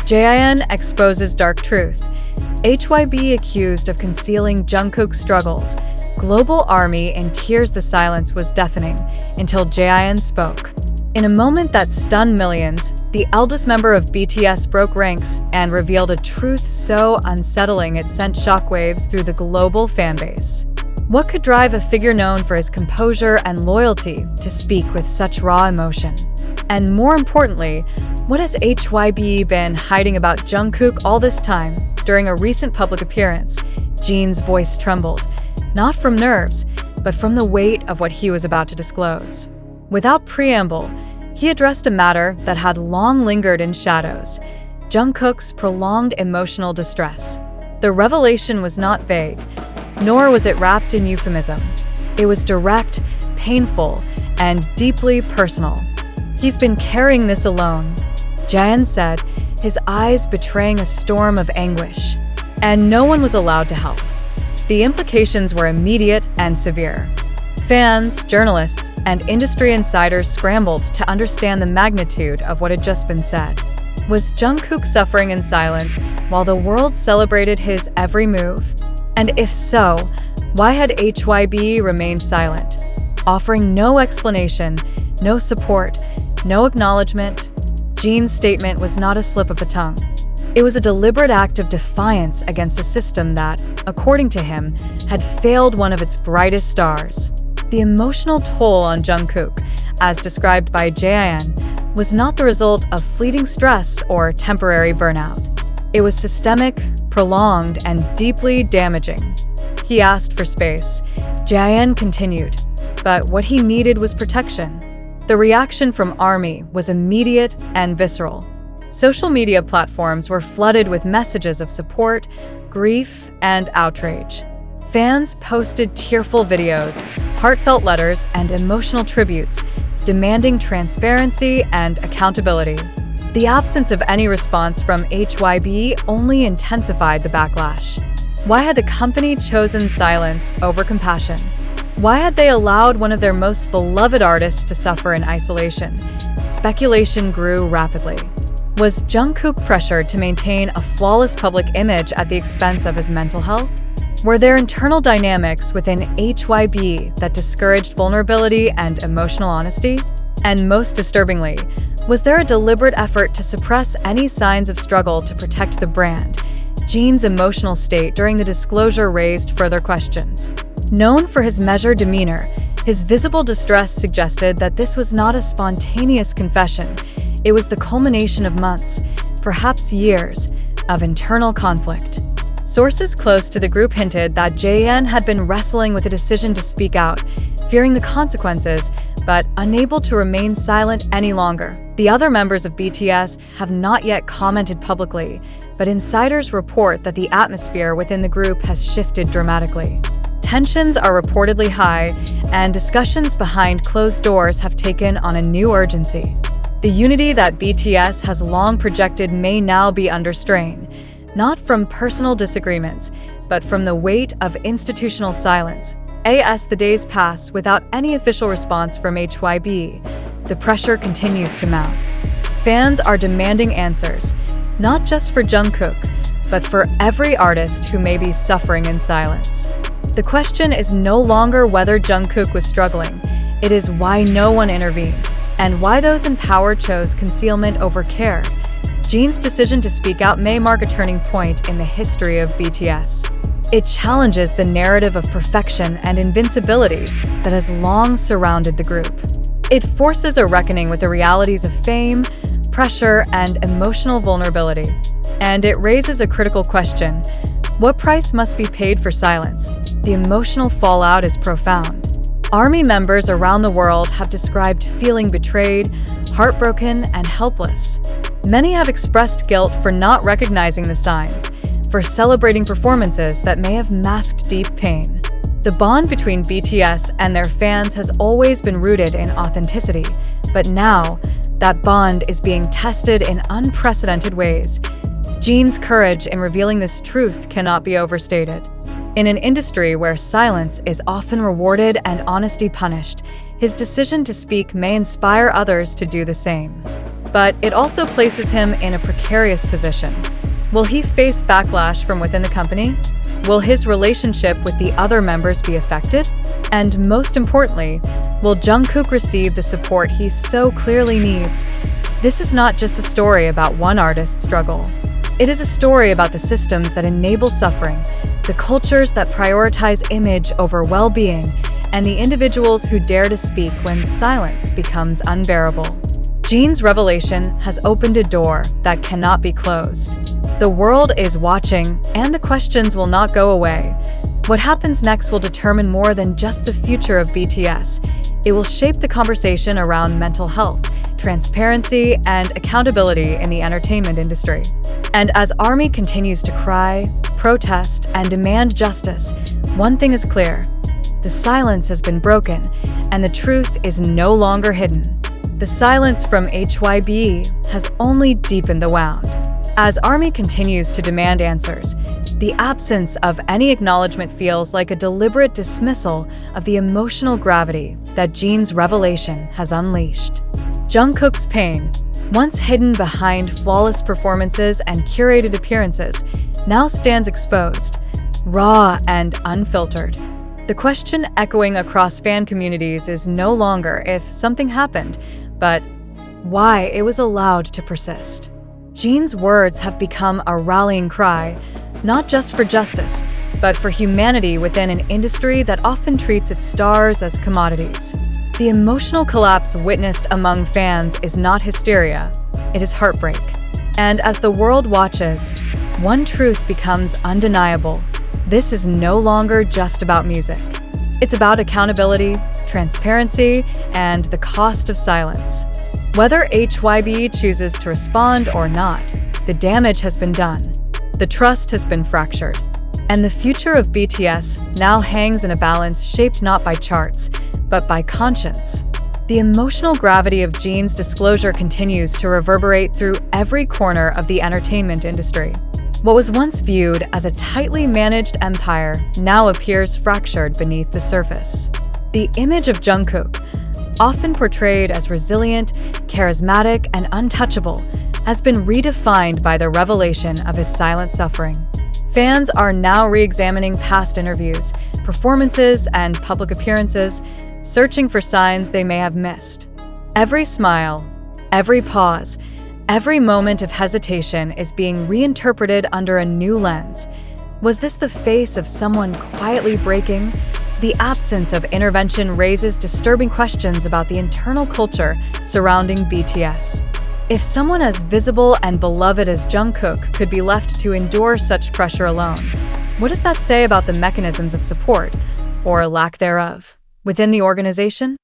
Jin exposes dark truth. HYBE accused of concealing Jungkook's struggles. Global ARMY in tears. The silence was deafening until Jin spoke. In a moment that stunned millions, the eldest member of BTS broke ranks and revealed a truth so unsettling it sent shockwaves through the global fanbase. What could drive a figure known for his composure and loyalty to speak with such raw emotion? And more importantly, what has HYBE been hiding about Jungkook all this time? During a recent public appearance, Jin's voice trembled, not from nerves, but from the weight of what he was about to disclose. Without preamble, he addressed a matter that had long lingered in shadows: Jungkook's prolonged emotional distress. The revelation was not vague, nor was it wrapped in euphemism. It was direct, painful, and deeply personal. "He's been carrying this alone," Jin said, his eyes betraying a storm of anguish. And no one was allowed to help. The implications were immediate and severe. Fans, journalists, and industry insiders scrambled to understand the magnitude of what had just been said. Was Jungkook suffering in silence while the world celebrated his every move? And if so, why had HYBE remained silent, offering no explanation, no support, no acknowledgement? Jin's statement was not a slip of the tongue. It was a deliberate act of defiance against a system that, according to him, had failed one of its brightest stars. The emotional toll on Jungkook, as described by Jin, was not the result of fleeting stress or temporary burnout. It was systemic, prolonged, and deeply damaging. He asked for space. Jin continued, but what he needed was protection. The reaction from ARMY was immediate and visceral. Social media platforms were flooded with messages of support, grief, and outrage. Fans posted tearful videos, heartfelt letters, and emotional tributes, demanding transparency and accountability. The absence of any response from HYBE only intensified the backlash. Why had the company chosen silence over compassion? Why had they allowed one of their most beloved artists to suffer in isolation? Speculation grew rapidly. Was Jungkook pressured to maintain a flawless public image at the expense of his mental health? Were there internal dynamics within HYBE that discouraged vulnerability and emotional honesty? And most disturbingly, was there a deliberate effort to suppress any signs of struggle to protect the brand? Jin's emotional state during the disclosure raised further questions. Known for his measured demeanor, his visible distress suggested that this was not a spontaneous confession. It was the culmination of months, perhaps years, of internal conflict. Sources close to the group hinted that Jin had been wrestling with a decision to speak out, fearing the consequences, but unable to remain silent any longer. The other members of BTS have not yet commented publicly, but insiders report that the atmosphere within the group has shifted dramatically. Tensions are reportedly high, and discussions behind closed doors have taken on a new urgency. The unity that BTS has long projected may now be under strain, not from personal disagreements, but from the weight of institutional silence. As the days pass without any official response from HYBE, the pressure continues to mount. Fans are demanding answers, not just for Jungkook, but for every artist who may be suffering in silence. The question is no longer whether Jungkook was struggling, it is why no one intervened, and why those in power chose concealment over care. Jin's decision to speak out may mark a turning point in the history of BTS. It challenges the narrative of perfection and invincibility that has long surrounded the group. It forces a reckoning with the realities of fame, pressure, and emotional vulnerability. And it raises a critical question: what price must be paid for silence? The emotional fallout is profound. ARMY members around the world have described feeling betrayed, heartbroken, and helpless. Many have expressed guilt for not recognizing the signs, for celebrating performances that may have masked deep pain. The bond between BTS and their fans has always been rooted in authenticity, but now, that bond is being tested in unprecedented ways. Jin's courage in revealing this truth cannot be overstated. In an industry where silence is often rewarded and honesty punished, his decision to speak may inspire others to do the same. But it also places him in a precarious position. Will he face backlash from within the company? Will his relationship with the other members be affected? And most importantly, will Jungkook receive the support he so clearly needs? This is not just a story about one artist's struggle. It is a story about the systems that enable suffering, the cultures that prioritize image over well-being, and the individuals who dare to speak when silence becomes unbearable. Jin's revelation has opened a door that cannot be closed. The world is watching, and the questions will not go away. What happens next will determine more than just the future of BTS. It will shape the conversation around mental health, transparency, and accountability in the entertainment industry. And as ARMY continues to cry, protest, and demand justice, one thing is clear: the silence has been broken, and the truth is no longer hidden. The silence from HYBE has only deepened the wound. As ARMY continues to demand answers, the absence of any acknowledgement feels like a deliberate dismissal of the emotional gravity that Jin's revelation has unleashed. Jungkook's pain, once hidden behind flawless performances and curated appearances, now stands exposed, raw and unfiltered. The question echoing across fan communities is no longer if something happened, but why it was allowed to persist. Jin's words have become a rallying cry, not just for justice, but for humanity within an industry that often treats its stars as commodities. The emotional collapse witnessed among fans is not hysteria, it is heartbreak. And as the world watches, one truth becomes undeniable: this is no longer just about music. It's about accountability, transparency, and the cost of silence. Whether HYBE chooses to respond or not, the damage has been done. The trust has been fractured. And the future of BTS now hangs in a balance shaped not by charts, but by conscience. The emotional gravity of Jin's disclosure continues to reverberate through every corner of the entertainment industry. What was once viewed as a tightly managed empire now appears fractured beneath the surface. The image of Jungkook, often portrayed as resilient, charismatic, and untouchable, has been redefined by the revelation of his silent suffering. Fans are now re-examining past interviews, performances, and public appearances, searching for signs they may have missed. Every smile, every pause, every moment of hesitation is being reinterpreted under a new lens. Was this the face of someone quietly breaking? The absence of intervention raises disturbing questions about the internal culture surrounding BTS. If someone as visible and beloved as Jungkook could be left to endure such pressure alone, what does that say about the mechanisms of support, or lack thereof, within the organization?